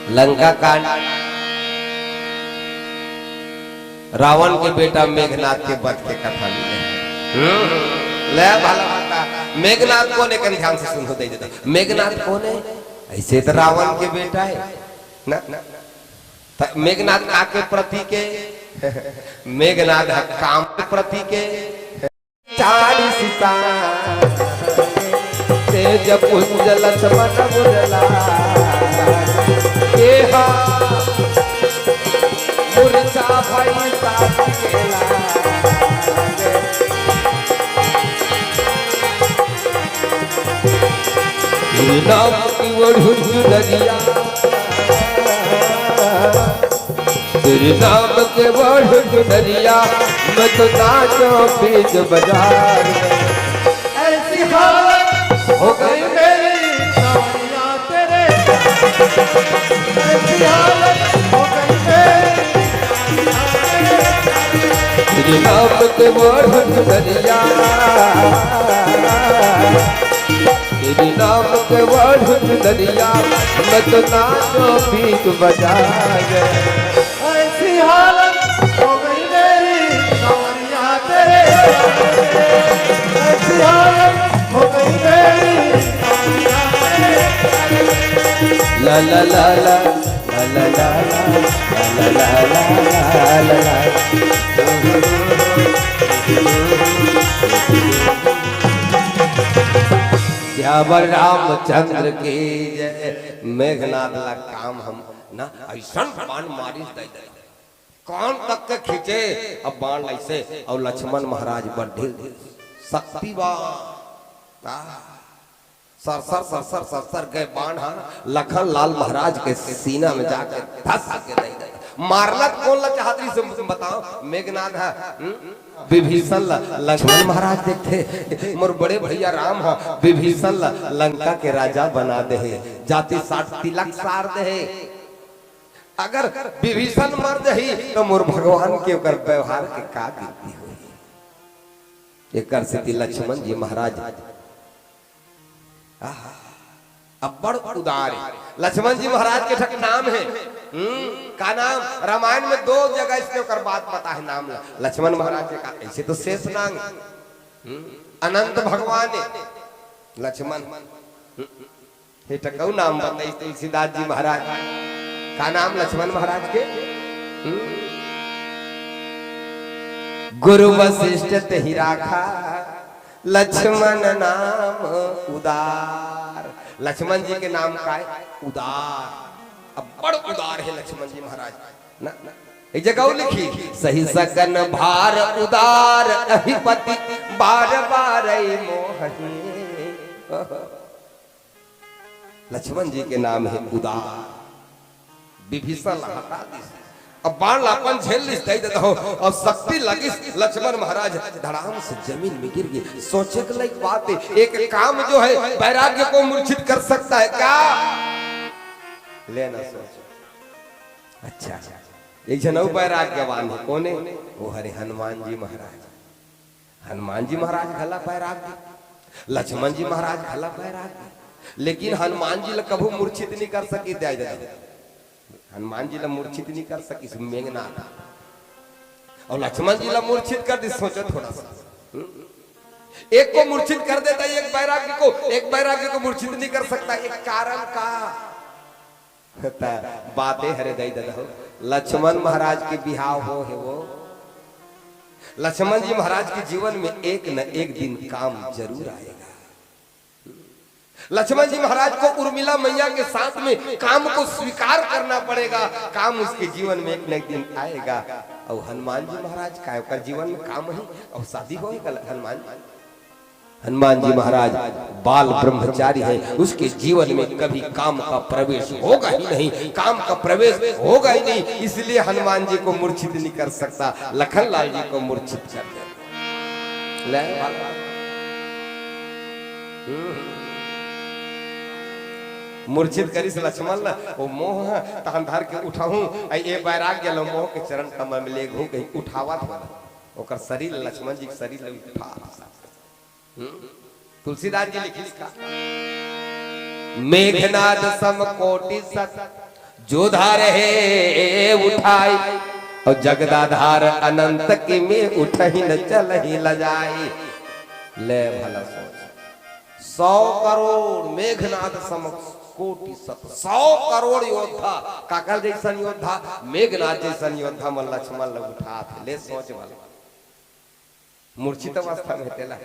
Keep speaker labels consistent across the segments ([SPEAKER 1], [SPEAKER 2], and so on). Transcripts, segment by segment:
[SPEAKER 1] लंका कांड। रावण के बेटा मेघनाथ के वध के कथा ले भाला बता। मेघनाथ कौन है? कन ध्यान से सुनो दे देता। मेघनाथ कौन है? ऐसे तो रावण के बेटा है ना। मेघनाथ काके प्रतीक है? मेघनाथ काम के प्रतीक है। 40 तेज पुंज लक्ष्मण बुझला मूर्छा भई साथ केला। नाम की वढ़ुन नदिया तेरे नाम के वढ़ुन नदिया मैं तो नाचो बीच बाजार में। ऐसी हालत हो गई मेरी सावरिया तेरे, ऐसी हालत हो गई तेरे नाम के वढ़ुन नदिया, तेरे नाम के वढ़ुन नदिया मैं तो नाचो बीच बाजार।
[SPEAKER 2] ऐसी हालत हो गई मेरी सावरिया तेरे, ऐसी हालत हो गई मेरी सावरिया तेरे।
[SPEAKER 1] ला ला ला ला ला ला ला ला ला ला ला। श्यावर रामचंद्र की जय। मेघनाथ ला काम हम ना ऐसा बाण मारिस दे दे कौन तक के खींचे। अब बाण ऐसे और लक्ष्मण महाराज बढ़े शक्तिवान सर सर सर सर सर सर गए बाण। लखन लाल महाराज के सीना में जाके धस के दे दे। मारना कौन ला चाहती से बताओ? मेघनाथ है। विभीषण लक्ष्मण महाराज देखते मोर बड़े भैया राम है। विभीषण लंका के राजा बना दे, जाति 60 तिलक सार दे। अगर विभीषण मर दही तो मोर भगवान के ओकर व्यवहार के का गिनती हुई। एक स्थिति लक्ष्मण जी महाराज अब बड़ उदार है। लक्ष्मण जी महाराज के ठक नाम है का नाम? रामायण में 2 जगह इसके ऊपर बात पता है नाम लक्ष्मण महाराज के का। ऐसे तो शेष नाम अनंत भगवान लक्ष्मण हे टकऊ नाम बताई तुलसीदास जी महाराज का नाम लक्ष्मण महाराज के। गुरु वशिष्ठ ही राखा लक्ष्मण नाम उदार। लक्ष्मण जी के नाम का है उदार। अब बड़ उदार है लक्ष्मण जी महाराज ना। एक जगह लिखी सही सकन भार उदार अधिपति बार बार मोहनी। लक्ष्मण जी के नाम है उदार। विभीषण हटा दी अब बाण लापन झेल दे देता हो और शक्ति लगी लक्ष्मण महाराज धड़ाम से जमीन में गिर गए। सोचे के लायक बात है। एक काम जो है वैराग्य को मूर्छित कर सकता है क्या? लेना सोचो। अच्छा एक जनऊ वैराग्यवान है। कौन है वो? हरे हनुमान जी महाराज। हनुमान जी महाराज भला वैराग्य, लक्ष्मण जी महाराज भला वैराग्य, लेकिन हनुमान जी कभू मूर्छित नहीं कर सकी। हनुमान जी ला मूर्छित नहीं कर सकी मेघनाथ, और लक्ष्मण जी ला मूर्छित कर दी। सोचो थोड़ा सा, एक को मूर्छित कर देता है एक वैराग्य को मूर्छित नहीं कर सकता। एक कारण का बातें हरे दई दादा हो। लक्ष्मण महाराज के बिहाव हो है वो। लक्ष्मण जी महाराज के जीवन में एक न एक दिन काम जरूर आएगा। लक्ष्मण जी महाराज को उर्मिला मैया के साथ में काम को स्वीकार करना पड़ेगा। काम उसके जीवन में एक न एक दिन आएगा। और हनुमान जी महाराज का जीवन में काम ही और शादी होगा। हनुमान जी महाराज बाल ब्रह्मचारी है। उसके जीवन में कभी काम का प्रवेश होगा ही नहीं, काम का प्रवेश होगा ही नहीं। इसलिए हनुमान जी को मूर्छित नहीं कर सकता, लखन लाल जी को मूर्छित कर देगा। मूर्छित करिस लक्ष्मण वो मोह तहन धर के उठाऊं ए बैराग्य लो मोह के चरण कमल में ले घू कहीं उठावा था ओकर शरीर लक्ष्मण जी के शरीर उठा। तुलसीदास जी लिखिस का मेघनाद सम कोटि सत जोधा रहे उठाई और जगदाधार अनंत की में उठ ही न चल ही ल जाई। ले भला सोच 100 करोड़ मेघनाद समक्ष कोटि सत 100 करोड़ योद्धा काकल जैसन योद्धा मेघनाद जैसन योद्धा मन लक्ष्मण लग उठा थे। ले सोच वाला मूर्छित अवस्था में तेला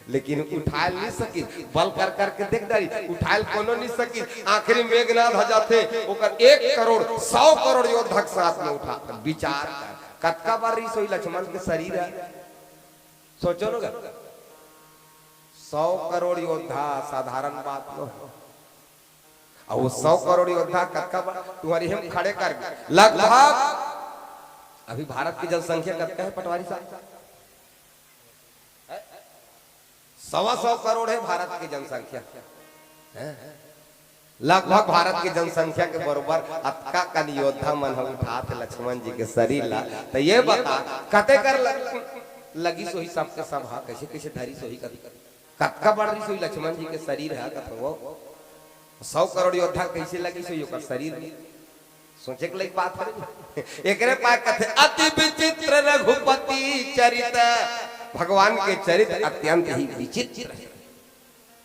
[SPEAKER 1] लेकिन उठाल नहीं सकी बल कर करके देख दारी उठाल कोनो नहीं सकी। आखिरी मेघनाद हो जाते ओकर 1 करोड़ 100 करोड़ योद्धा के साथ में उठा विचार कर कतका बार सोई लक्ष्मण के शरीर है सोचो ना 100 करोड़ योद्धा साधारण बात न और वो 100 करोड़ योद्धा कतका बार तुम्हारी हम खड़े कर लगभग अभी भारत की जनसंख्या कतका है पटवारी साहब 100 करोड़ है भारत की जनसंख्या लगभग भारत की जनसंख्या के बरोबर अतका कन योद्धा मन उठा थे लक्ष्मण जी के शरीर ला। तो ये बता कते कर लगी सोही सबके सब हा कैसे कैसे धरी सोही कतका बढ़ रही सोही लक्ष्मण जी के शरीर है वो 100 करोड़ योद्धा कैसे लगी सोही ओकर शरीर सोचे के लिए बात है एकरे पाए कथे अति विचित्र रघुपति चरित भगवान के चरित्र अत्यंत ही विचित्र है।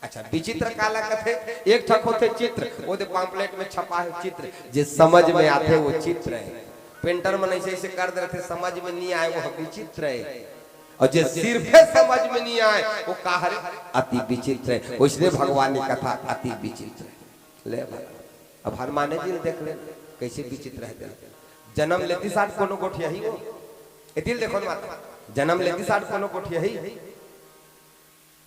[SPEAKER 1] अच्छा विचित्र काला कथे एक ठक होते चित्र वो दे पम्पलेट में छपा है चित्र जे समझ में आते वो चित्र है पेंटर मन ऐसे ऐसे कर देते समझ में नहीं आए वो विचित्र है और जे सिर्फ समझ में नहीं आए वो कहा अति विचित्र है। इसलिए भगवान की कथा अति विचित्र है। ले अब हनुमान जी ने देख ले कैसे विचित्र है जन्म लेती साठ कोनो गोठिया ही वो दिल देखो ना जन्म लेती साठ कोनो कोठिया ही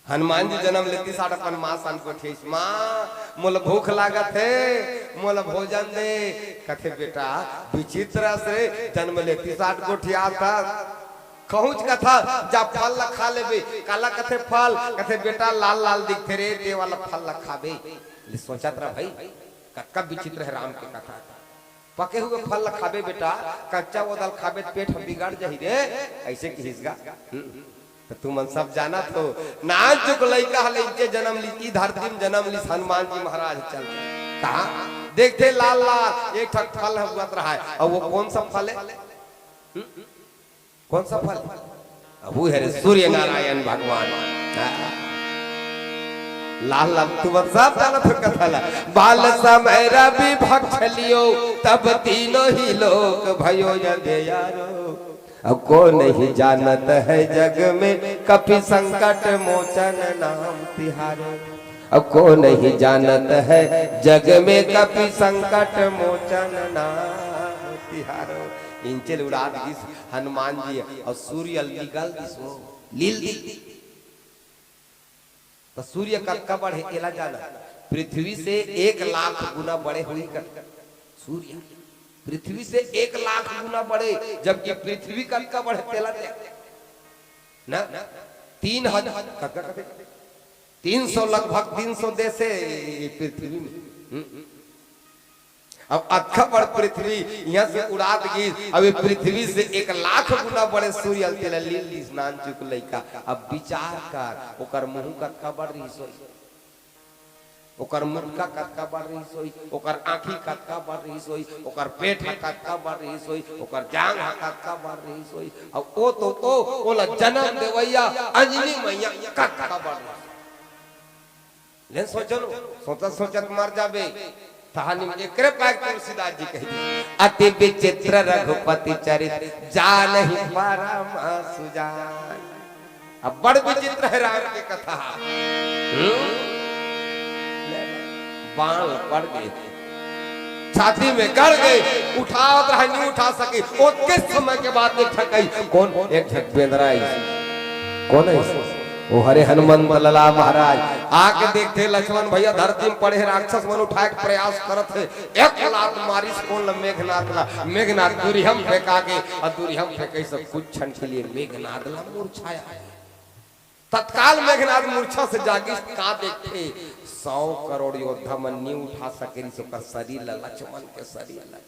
[SPEAKER 1] हनुमान जी जन्म लेती साठ अपन मां सन कोठिया मां मोल भूख लागत है मोल भोजन दे कथे बेटा विचित्र से जन्म लेती साठ कोठिया था कहूच कथा जा फल ला खा लेबे काला कथे फल कथे बेटा लाल लाल दिखते रे दे वाला फल ला खाबे। ले सोचा तरा भाई कक्का विचित्र है राम के कथा पके हुए फल खाबे बेटा कच्चा वो दाल खाबे पेट बिगड़ जाही रे ऐसे की हिसगा तो तू मन सब जाना तो नाच चुक लइका हले के जन्म ली की धरती में जन्म ली हनुमान जी महाराज चल कहा देखते लाल लाल एक ठक फल हुआ रहा है और वो कौन सा फल है कौन सा फल अब वो है सूर्य नारायण भगवान लाल लाल तू सब जाना तो कथा ला बाल समय रवि भक्त लियो तब तीनों ही लोग भयो यदे यारो अब को नहीं जानत है जग में कपि संकट मोचन नाम तिहारो अब को नहीं जानत है जग में कपि संकट मोचन नाम तिहारो इंचल उड़ा दिस हनुमान जी और सूर्य निकल दिस लील दी तो सूर्य कतका बढ़े एला जाना पृथ्वी से 1 लाख गुना बड़े हुई सूर्य पृथ्वी से 1 लाख गुना बड़े जबकि पृथ्वी कतका बढ़े तेला ना 300 लगभग 300 देश है पृथ्वी में अब अक्खा बड़ पृथ्वी यहाँ से उड़ा दी अब पृथ्वी से 1 लाख गुना बड़े सूर्य तेला लीली स्नान चुक लइका। अब विचार कर ओकर मुंह कतका बढ़ रही सोई ओकर मुंडका कतका बढ़ रही सोई ओकर आंखी कतका बढ़ रही सोई ओकर पेट कतका बढ़ रही सोई ओकर जांग कतका बढ़ रही सोई अब ओ तो ओला जन्म देवैया अंजनी मैया कतका बढ़ रही ले सोचलो सोचत मर जाबे कहानी में एकरे पाक तुलसीदास जी कहते अति विचित्र रघुपति चरित जान ही परम सुजान। अब बड़ विचित्र है राम की कथा बाण पड़ गए छाती में गड़ गए उठाओ तो नहीं उठा सके और किस समय के बाद एक ठकई कौन एक ठक बेंदरा कौन है वो हरे हनुमान लला महाराज आके देखते लक्ष्मण भैया धरती में पड़े राक्षस मन उठाए के प्रयास करत है 1 लात मारी कौन मेघनाद ला मेघनाद दूरी हम फेंका के और दूरी हम फेंके सब कुछ क्षण के लिए मेघनाद ला मूर्छाया तत्काल मेघनाद मूर्छा से जागी का देखते 100 करोड़ योद्धा मन नहीं उठा सके का शरीर ला लक्ष्मण के शरीर ला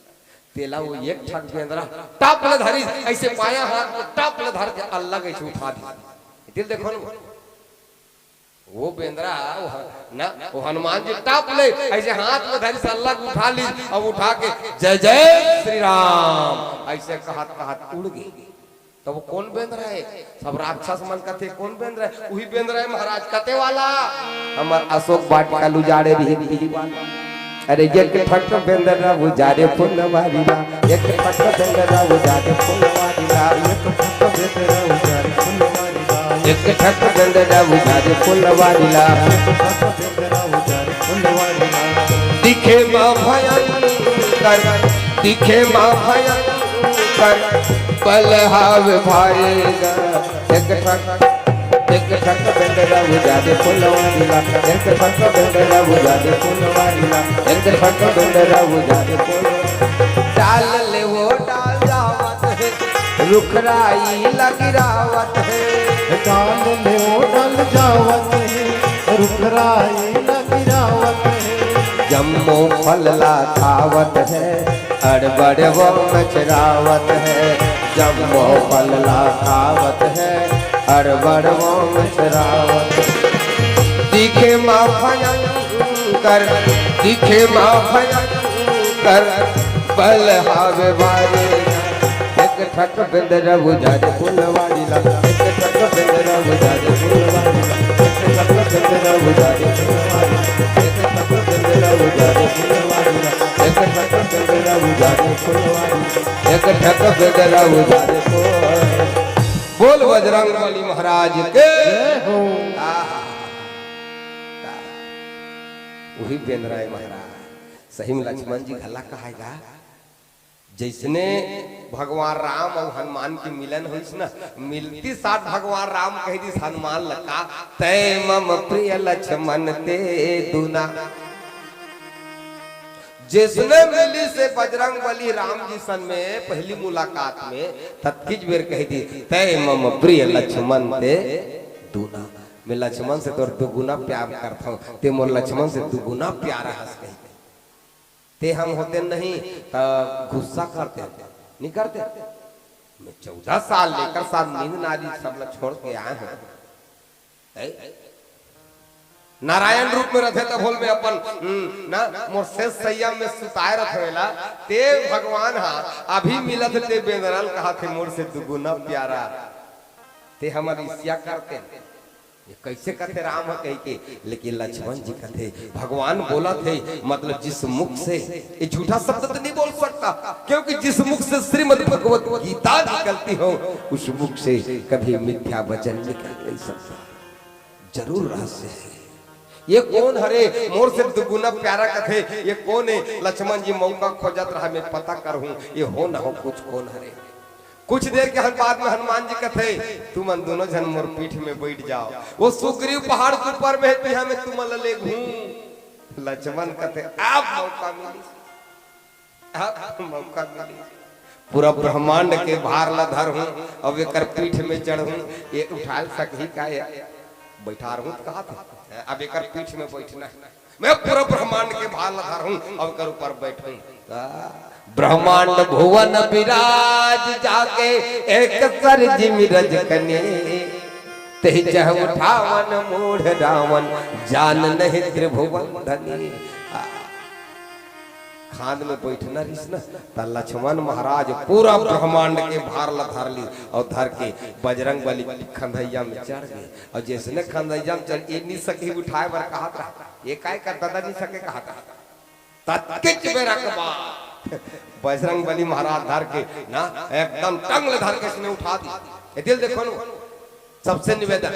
[SPEAKER 1] तेला वो एक ठक बेंदरा टप ले धरी ऐसे पाया हाथ टप ले धर के अलग ऐसे उठा दी दिल देखो ना वो बेंद्रा ना वो हनुमान जी टाप ले ऐसे हाथ में धरी से अल्लाह को उठा ली और उठा के जय जय श्री राम ऐसे कहत उड़ गई। तो वो कौन बेंद्रा है? सब राक्षस मन कथे कौन बेंद्रा है? वही बेंद्रा है महाराज कते वाला हमार अशोक वाटिका लुजारे भी वाला। अरे एक ठक बेंद्रा उजारे फुलवारीला, एक ठक बेंद्रा उजारे फुलवारीला, एक ठक बेंद्रा उजारे फुलवारीला, दिखे मां भयंकर, दिखे मां भयंकर, बलहाव भारेगा। एक ठक बेंद्रा उजारे फुलवारीला, एक ठक बेंद्रा उजारे फुलवारीला, एक ठक बेंद्रा उजारे फुलवारीला। डाल ले वो डाल जावत है, रुखराई लगिरावत है,
[SPEAKER 2] डाल ले वो डाल जावत है, रुखराई लगिरावत है।
[SPEAKER 1] जम्मो फलला खावत है, अड़बड़ वो मचरावत है, जम्मो फलला खावत है, अड़बड़ वो मचरावत। दिखे मां भयंकर, दिखे मां भयंकर, बलहावे बारे। एक ठक बेंद्रा उजारे फुलवारीला, एक ठक बेंद्रा उजारे फुलवारीला, एक ठक बेंद्रा उजारे फुलवारीला, एक ठक बेंद्रा उजारे फुलवारीला, एक ठक बेंद्रा उजारे फुलवारीला, एक ठक बेंद्रा उजारे फुलवारीला। बोल बजरंगबली महाराज के। वही बेंद्रा है महाराज। सही में लक्ष्मण जी भला कहेगा जैसने भगवान राम और हनुमान की मिलन हुई ना, मिलती साथ भगवान राम कह दी हनुमान लगा तय मम प्रिय लक्ष्मण ते दुना। जिसने मिली से बजरंगबली राम जी सन में पहली मुलाकात में तत्किज बेर कह दी तय मम प्रिय लक्ष्मण ते दुना। मैं लक्ष्मण से तो दुगुना प्यार करता हूँ, ते मोर लक्ष्मण से दुगुना प्यारा हंस कही ते हम होते नहीं तो गुस्सा करते नहीं करते। मैं 14 साल लेकर साथ नींद नारी सब लोग छोड़ के आए हैं। नारायण रूप में रथे तब में अपन ना मोर शेष सैया में सुताए रखेला ते भगवान हा अभी मिलत ते बेंदरल कहा थे मोर से दुगुना प्यारा ते हमारी इसिया करते ये कैसे कहते राम कह के। लेकिन लक्ष्मण जी कहते भगवान बोला थे मतलब जिस मुख से ये झूठा शब्द तो नहीं बोल सकता, क्योंकि जिस मुख से श्रीमद् भगवत गीता निकलती हो उस मुख से कभी मिथ्या वचन निकल नहीं सकता। जरूर रहस्य है। ये कौन हरे मोर से दुगुना प्यारा कथे ये कौन है? लक्ष्मण जी मौका खोजत रहा मैं पता करूं ये हो ना हो कुछ कौन हरे। कुछ देर के बाद में हनुमान जी कथे तुम दोनों जन मोर पीठ में बैठ जाओ, वो सुग्रीव पहाड़ के ऊपर में है में तुम ले घूम। लक्ष्मण कथे आप मौका मिली, आप मौका मिली, पूरा ब्रह्मांड के भार ला धर हूं अब एक पीठ में चढ़ हूं ये उठा सक ही का बैठा रहूं तो कहा था अब एक पीठ में बैठना है, मैं पूरा ब्रह्मांड के भार ला धर हूं अब कर ऊपर बैठूं। ब्रह्मांड भुवन विराज जाके एक सर जिमिरज कने ते जह उठावन मूढ़ रावण जान नहीं त्रिभुवन धनी। खान में बैठना रिस ना त लक्ष्मण महाराज पूरा ब्रह्मांड के भार ला धर ली और धर के बजरंगबली खंधैया में चढ़ गए और जैसे खंधैया में चढ़ ये नहीं सके उठाए बर कहा था ये काय कर दादा नहीं सके कहा था तत्किच बेरा के बाद बजरंगबली महाराज धर के ना एकदम टंगल धर के इसने उठा दी। ये दिल देखो ना सबसे निवेदन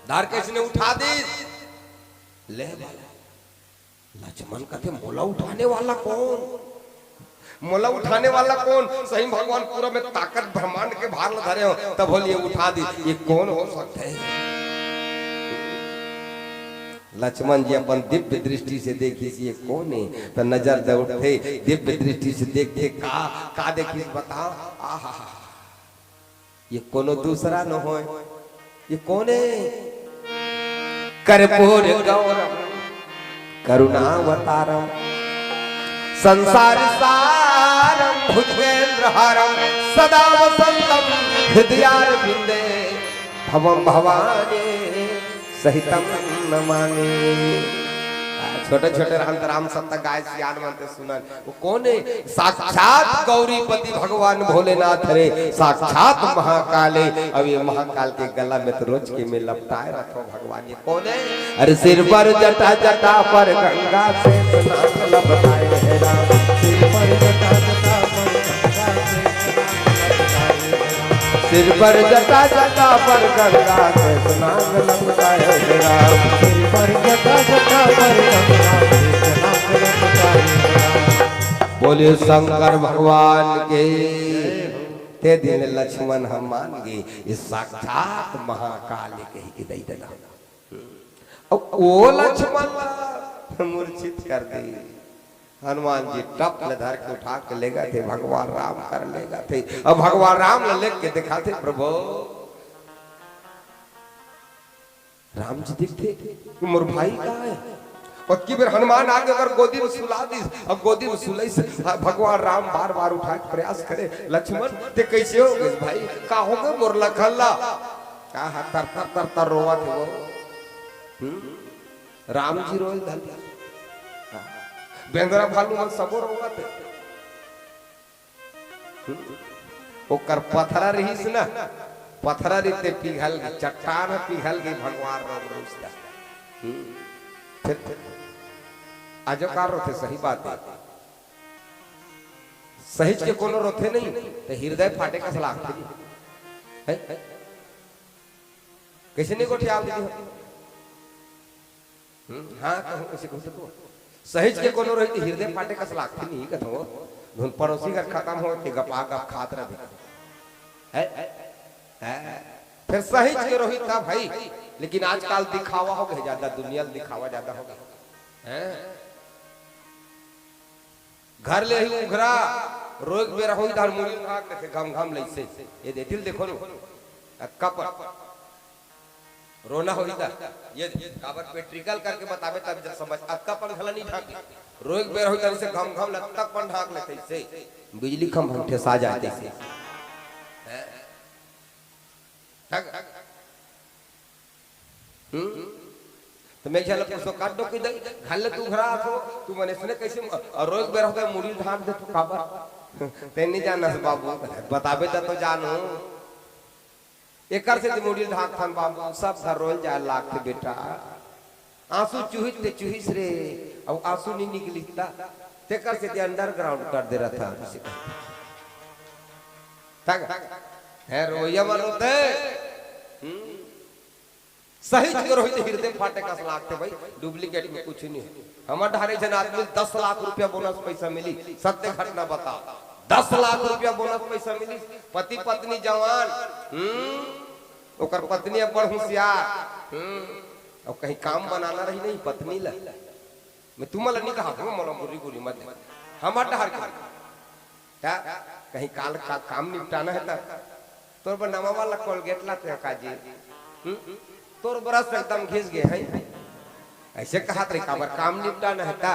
[SPEAKER 1] धर के इसने उठा दी ले वाला। लक्ष्मण कहते मोला उठाने वाला कौन? मोला उठाने वाला कौन? सही भगवान पूरा में ताकत ब्रह्मांड के भार ला धरे हो तब बोलिए उठा दी ये कौन हो सकता है? लक्ष्मण जी अपन दिव्य दृष्टि से देखी ये कौन है तो नजर दे उठे दिव्य दृष्टि से देखते का देखी बता आहा ये कोनो दूसरा न हो ये कौन है? कर्पूर गौरम करुणावतारम संसार सारम भुजगेंद्रहारम सदा वसंतम हृदयारविंदे भवम भवानी सहितम नमामि। छोटे छोटे राम सप्तक गाय सियान मनते सुनन। वो कौन है? साक्षात गौरीपति भगवान भोलेनाथ रे, साक्षात महाकाले। अब ये महाकाल के गला में तो रोज के में लपटाए रखो भगवान। ये कौन है? अरे सिर पर जटा जटा पर गंगा से स्नान लपटाए है राम।
[SPEAKER 2] सिर पर जटा जटा पर गंगा से स्नान लपटाए राम।
[SPEAKER 1] सिर पर जटा जटा पर गंगा से स्नान लपटाए है राम।
[SPEAKER 2] सिर पर जटा जटा पर गंगा से स्नान लपटाए राम।
[SPEAKER 1] बोले शंकर भगवान के। ते दिन लक्ष्मण हम मान गए, ये साक्षात महाकाल कही के दई देना। अब वो लक्ष्मण मूर्छित कर दी। हनुमान जी टप ले धर के उठा के ले गए थे, भगवान राम कर ले गए थे। अब भगवान राम ले लेके दिखाते, प्रभु राम जी दिखते मोर भाई कहाँ है? और की बेर हनुमान आगे अगर गोदी में सुला दी, अब गोदी में सुलाई से भगवान राम बार बार उठा के प्रयास करे, लक्ष्मण ते कैसे हो गए भाई? का हो गए मोर लखल्ला? का तर तर तर तर रोवा थे वो। राम जी रोए धल बेंद्रा भालू मन सबो रोवा थे। ओकर पथरा रहीस ना, पथरा रीते पिघल गई, चट्टान पिघल गई भगवान राम रोसदा। फिर आजो कार रोथे, सही बात है। सहिज के कोनो रोथे नहीं तो हृदय फाटे का सलाह है। कैसे नहीं गोठी आप दीदी? हाँ कहूँ कैसे कह सको? सहिज के कोनो रही तो हृदय फाटे का सलाह नहीं कहो। धुन पड़ोसी का खत्म हो के गपा गप खात रहे है। फिर सहिज के रोहित था भाई, लेकिन आजकल दिखावा हो गया ज्यादा, दुनिया दिखावा ज्यादा हो गया है। घर ले ही उघरा रोग बेरा होई धार मुड़ी भाग के घम घम लइसे। ये देतिल देखो नु अक्का पर रोना होई था। ये काबर पेट्रिकल करके बतावे तब जब समझ। अक्का पर घला नहीं ढाक, रोग बेरा होई धार से घम घम लग तक पर ढाक लेते से बिजली खम हम ठेसा जाते से तो मैं चल पुसो काट दो किधर घाल तू घरा आखो तू मने सुने कैसे रोज बेर होता मुड़ी ढाक दे तू काबर ते नहीं जानना बाबू बताबे तो जानू एकर से मुड़ी ढाक थान बाबू सब घर रोल जा लाख थे बेटा आंसू चूहित ते चूहिस रे अब आंसू नहीं निकलिता तेकर से ते अंडरग्राउंड कर दे रहा था तक है रोया मरोते सही जगह रोहित हृदय फाटे का लागते भाई। डुप्लीकेट में कुछ नहीं है। हमारे ढारे जन आदमी 10 लाख रुपया बोनस पैसा मिली, सत्य घटना बता। 10 लाख रुपया बोनस पैसा मिली, पति पत्नी जवान, ओकर पत्नी बड़ होशियार, और कहीं काम बनाना रही नहीं पत्नी ला। मैं तुम्हारा नहीं कहा मोला बुरी बुरी मत हमारे ढार क्या कहीं काल का काम निपटाना है तोर पर नवा वाला कोलगेट ला काजी तोर ब्रश एकदम घिस गए है ऐसे कहा तरी काबर काम निपटाना है ता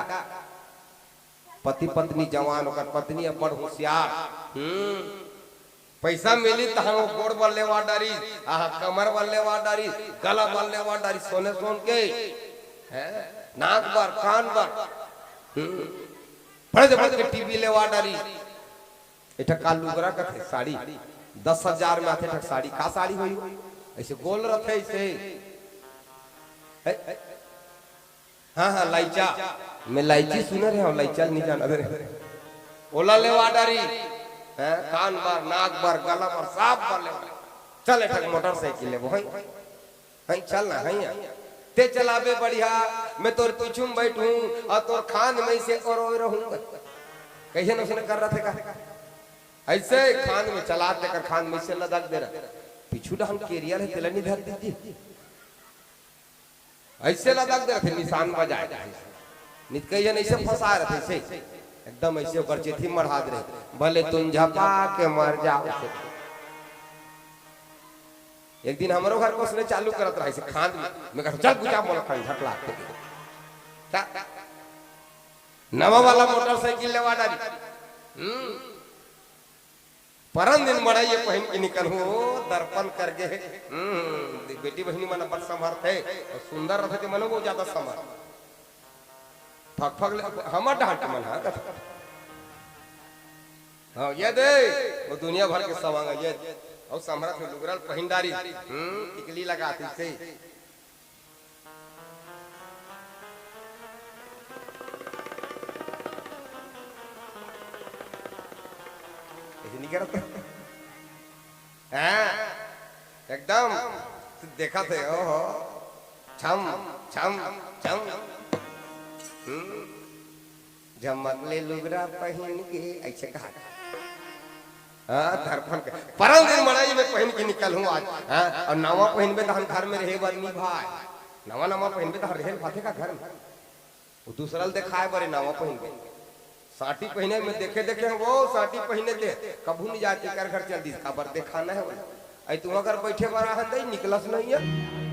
[SPEAKER 1] पति पत्नी जवान ओकर पत्नी बड़ होशियार पैसा मिली तो हम गोड़ बल्ले वा डारी कमर बल्ले वा डारी गला बल्ले वा डारी सोने सोन के है नाक बार कान बार बड़े बड़े टीवी ले वा डारी एठा का लुगरा का साड़ी 10,000 में आते साड़ी का साड़ी हुई ऐसे गोल रखे ऐसे हाँ हाँ लाइचा मैं लाइची सुन रहे हूँ लाइचा नहीं जाना दे ओला ले वाडारी कान बार नाक बार गला बार साफ बार ले चल एक मोटरसाइकिल ले वो है चल ना है ते चलावे बढ़िया मैं तोर पीछू में बैठूं और तोर खान में से और रहूंगा कैसे न उसने कर रहा था ऐसे खान में चला देकर खान में से लदक दे रहा पिछू हम केरियर है तिलनी धर दीजिए ऐसे लदक दे रहे थे निशान बजाए नित कई जन ऐसे फंसा रहे थे ऐसे एकदम ऐसे ओकर चेथी मढ़ा दे रहे भले तुम झपा के मर जाओ एक दिन हमारो घर को उसने चालू करत रहा ऐसे खान में मैं कहता चल गुजा मोल खान झटला नवा वाला मोटरसाइकिल लेवा डाली परम दिन बड़ा ये पहन के निकल हो दर्पण करके बेटी बहनी मन बड़ समर्थ है और सुंदर रहे थे मनो वो ज्यादा समर्थ फक फक हमर डांट मन है हाँ ये दे वो दुनिया भर के सवांग ये और समर्थ में लुगरल पहिंदारी टिकली लगाती से नहीं करते हाँ एकदम देखा थे ओहो छम छम छम झमकले लुगरा पहन के ऐसे कहा हाँ दर्पण के परम दिन मड़ाई में पहन के निकल हूँ आज हाँ और नवा पहन में तो हम घर में रहे बदनी भाई नवा नवा पहन में तो रहे फाते का घर में वो दूसरा दिखाए बड़े नवा पहन के साटी पहने में देखे देखे वो साटी पहने थे कभू नहीं जाती कर घर चल दी खबर देखा ना है आई तुम अगर बैठे बड़ा है निकलस नहीं है